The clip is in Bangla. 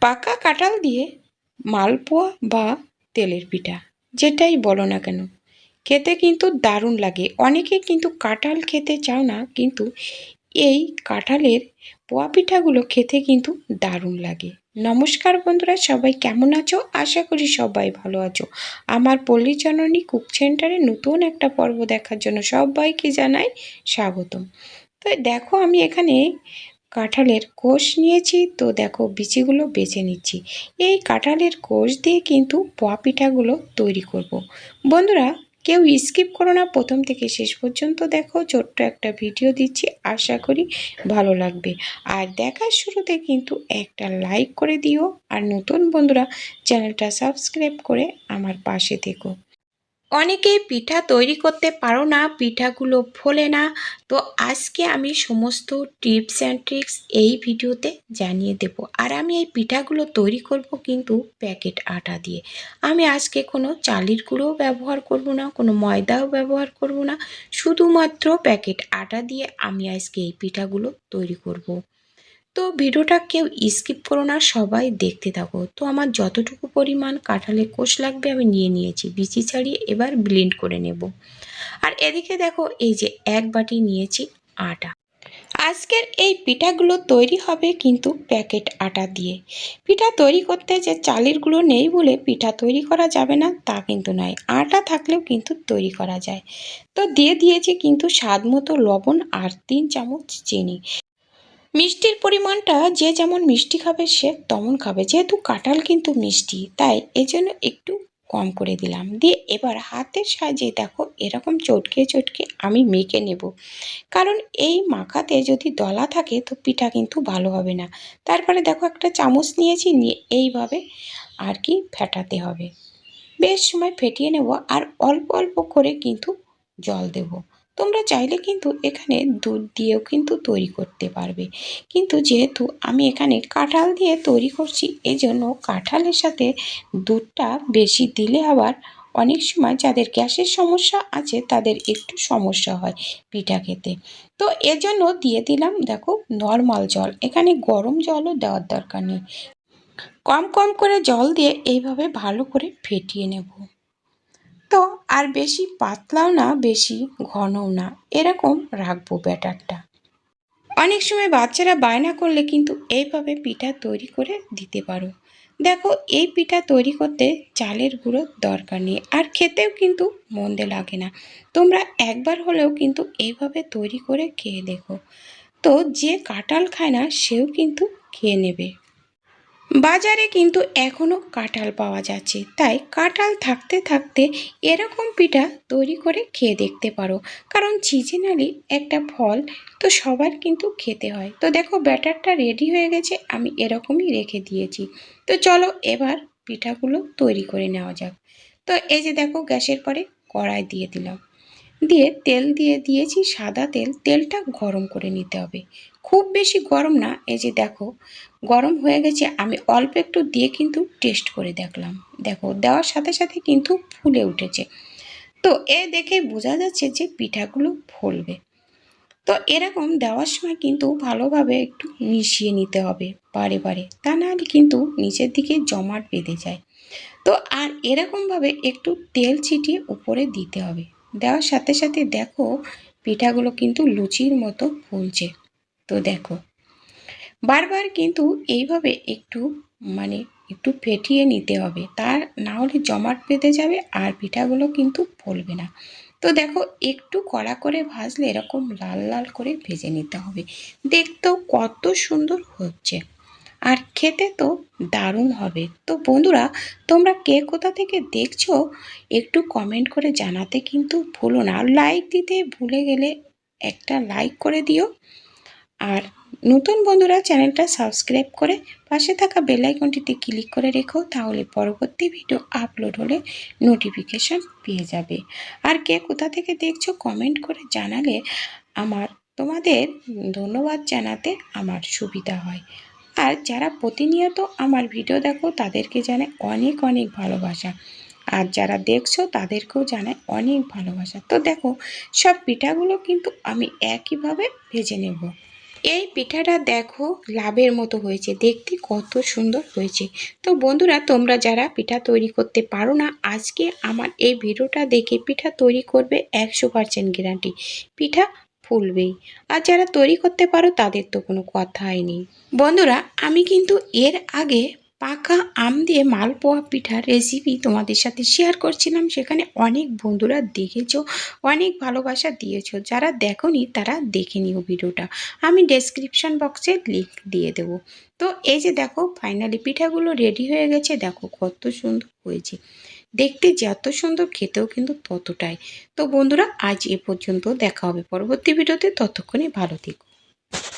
পাকা কাঁঠাল দিয়ে মালপোয়া বা তেলের পিঠা যেটাই বলো না কেন খেতে কিন্তু দারুণ লাগে। অনেকে কিন্তু কাঁঠাল খেতে চাও না, কিন্তু এই কাঁঠালের পোয়া পিঠাগুলো খেতে কিন্তু দারুণ লাগে। নমস্কার বন্ধুরা, সবাই কেমন আছো? আশা করি সবাই ভালো আছো। আমার পল্লী জননী কুক সেন্টারে নতুন একটা পর্ব দেখার জন্য সবাইকে জানাই স্বাগতম। তো দেখো আমি এখানে কাঁঠালের কোষ নিয়েছি, তো দেখো বিচিগুলো বেছে নিচ্ছি। এই কাঁঠালের কোষ দিয়ে কিন্তু পোয়া পিঠাগুলো তৈরি করব। বন্ধুরা কেউ স্কিপ করো না, প্রথম থেকে শেষ পর্যন্ত দেখো। ছোট্ট একটা ভিডিও দিচ্ছি, আশা করি ভালো লাগবে। আর দেখার শুরুতে কিন্তু একটা লাইক করে দিও, আর নতুন বন্ধুরা চ্যানেলটা সাবস্ক্রাইব করে আমার পাশে থেকো। অনেকেই পিঠা তৈরি করতে পারো না, পিঠাগুলো ফোলে না। তো আজকে আমি সমস্ত টিপস অ্যান্ড ট্রিক্স এই ভিডিওতে জানিয়ে দেব। আর আমি এই পিঠাগুলো তৈরি করব কিন্তু প্যাকেট আটা দিয়ে। আমি আজকে কোনো চালের গুঁড়োও ব্যবহার করব না, কোনো ময়দাও ব্যবহার করব না, শুধুমাত্র প্যাকেট আটা দিয়ে আমি আজকে এই পিঠাগুলো তৈরি করব। তো ভিডিওটা কেউ স্কিপ করো না, সবাই দেখতে থাকো। তো আমার যতটুকু পরিমাণ কাঁঠালের কোষ লাগবে আমি নিয়ে নিয়েছি, বিচি ছাড়িয়ে এবার ব্লেন্ড করে নেব। আর এদিকে দেখো এই যে এক বাটি নিয়েছি আটা। আজকের এই পিঠাগুলো তৈরি হবে কিন্তু প্যাকেট আটা দিয়ে। পিঠা তৈরি করতে যে চালের গুঁড়ো নেই বলে পিঠা তৈরি করা যাবে না তা কিন্তু নয়, আটা থাকলেও কিন্তু তৈরি করা যায়। তো দিয়ে দিয়েছি কিন্তু স্বাদ মতো লবণ আর 3 চামচ চিনি। মিষ্টির পরিমাণটা যে যেমন মিষ্টি খাবে সে তেমন খাবে, যেহেতু কাঁঠাল কিন্তু মিষ্টি তাই এজন্য একটু কম করে দিলাম। দিয়ে এবার হাতের সাহায্যে দেখো এরকম চটকে চটকে আমি মেখে নেব, কারণ এই মাখাতে যদি দলা থাকে তো পিঠা কিন্তু ভালো হবে না। তারপরে দেখো একটা চামচ নিয়েছি, নিয়ে এইভাবে আর কি ফেটাতে হবে। বেশ সময় ফেটিয়ে নেব, আর অল্প অল্প করে কিন্তু জল দেব। তোমরা চাইলে কিন্তু এখানে দুধ দিয়েও কিন্তু তৈরি করতে পারবে, কিন্তু যেহেতু আমি এখানে কাঁঠাল দিয়ে তৈরি করছি এজন্য কাঁঠালের সাথে দুধটা বেশি দিলে আবার অনেক সময় যাদের গ্যাসের সমস্যা আছে তাদের একটু সমস্যা হয় পিঠা খেতে। তো এজন্য দিয়ে দিলাম দেখো নর্মাল জল, এখানে গরম জলও দেওয়ার দরকার নেই। কম কম করে জল দিয়ে এইভাবে ভালো করে ফেটিয়ে নেব। তো আর বেশি পাতলাও না বেশি ঘনও না, এরকম রাখবো ব্যাটারটা। অনেক সময় বাচ্চারা বায়না করলে কিন্তু এইভাবে পিঠা তৈরি করে দিতে পারো। দেখো এই পিঠা তৈরি করতে চালের গুঁড়োর দরকার নেই, আর খেতেও কিন্তু মন্দে লাগে না। তোমরা একবার হলেও কিন্তু এইভাবে তৈরি করে খেয়ে দেখো। তো যে কাঁঠাল খায় না সেও কিন্তু খেয়ে নেবে। বাজারে কিন্তু এখনও কাঁঠাল পাওয়া যাচ্ছে, তাই কাঁঠাল থাকতে থাকতে এরকম পিঠা তৈরি করে খেয়ে দেখতে পারো, কারণ সিজনালি একটা ফল তো সবার কিন্তু খেতে হয়। তো দেখো ব্যাটারটা রেডি হয়ে গেছে, আমি এরকমই রেখে দিয়েছি। তো চলো এবার পিঠাগুলো তৈরি করে নেওয়া যাক। তো এই যে দেখো গ্যাসের পরে কড়াই দিয়ে দিলাম, দিয়ে তেল দিয়ে দিয়েছি সাদা তেল। তেলটা গরম করে নিতে হবে, খুব বেশি গরম না। এই যে দেখো গরম হয়ে গেছে, আমি অল্প একটু দিয়ে কিন্তু টেস্ট করে দেখলাম। দেখো দেওয়ার সাথে সাথে কিন্তু ফুলে উঠেছে। তো এ দেখে বোঝা যাচ্ছে যে পিঠাগুলো ফুলবে। তো এরকম দেওয়ার সময় কিন্তু ভালোভাবে একটু মিশিয়ে নিতে হবে বারে বারে, তা নাহলে কিন্তু নিচের দিকে জমাট বেঁধে যায়। তো আর এরকমভাবে একটু তেল ছিটিয়ে উপরে দিতে হবে। দেওয়ার সাথে সাথে দেখো পিঠাগুলো কিন্তু লুচির মতো ফুলছে। তো দেখো বারবার কিন্তু এইভাবে একটু মানে একটু ফেটিয়ে নিতে হবে, তার না হলে জমাট বেঁধে যাবে আর পিঠাগুলো কিন্তু ফুলবে না। তো দেখো একটু কড়া করে ভাজলে এরকম লাল লাল করে ভেজে নিতে হবে। দেখতেও কত সুন্দর হচ্ছে, আর খেতে তো দারুণ হবে। তো বন্ধুরা তোমরা কে কোথা থেকে দেখছো একটু কমেন্ট করে জানাতে কিন্তু ভুলো না। লাইক দিতে ভুলে গেলে একটা লাইক করে দিও, আর নতুন বন্ধুরা চ্যানেলটা সাবস্ক্রাইব করে পাশে থাকা বেল আইকনটিতে ক্লিক করে রেখো, তাহলে পরবর্তী ভিডিও আপলোড হলে নোটিফিকেশন পেয়ে যাবে। আর কে কোথা থেকে দেখছো কমেন্ট করে জানালে আমার তোমাদের ধন্যবাদ জানাতে আমার সুবিধা হয়। আর যারা প্রতিনিয়ত আমার ভিডিও দেখো তাদেরকে জানাই অনেক অনেক ভালোবাসা, আর যারা দেখছো তাদেরকেও জানাই অনেক ভালোবাসা। তো দেখো সব পিঠাগুলো কিন্তু আমি একইভাবে ভেজে নেব। এই পিঠাটা দেখো লাভের মতো হয়েছে, দেখতে কত সুন্দর হয়েছে। তো বন্ধুরা, তোমরা যারা পিঠা তৈরি করতে পারো না, আজকে আমার এই ভিডিওটা দেখে পিঠা তৈরি করবে, 100% গ্যারান্টি পিঠা ফুলবেই। আর যারা তৈরি করতে পারো তাদের তো কোনো কথাই নেই। বন্ধুরা, আমি কিন্তু এর আগে পাকা আম দিয়ে মালপোয়া পিঠার রেসিপি তোমাদের সাথে শেয়ার করছিলাম, সেখানে অনেক বন্ধুরা দেখেছো, অনেক ভালোবাসা দিয়েছো। যারা দেখোনি তারা দেখে নিও ভিডিওটা, আমি ডেসক্রিপশন বক্সে লিংক দিয়ে দেবো। তো এই যে দেখো, ফাইনালি পিঠাগুলো রেডি হয়ে গেছে, দেখো কত সুন্দর হয়েছে, দেখতে যত সুন্দর খেতেও কিন্তু ততটাই। তো বন্ধুরা, আজ এ পর্যন্ত, দেখা হবে পরবর্তী ভিডিওতে, ততক্ষণে ভালো থেকো।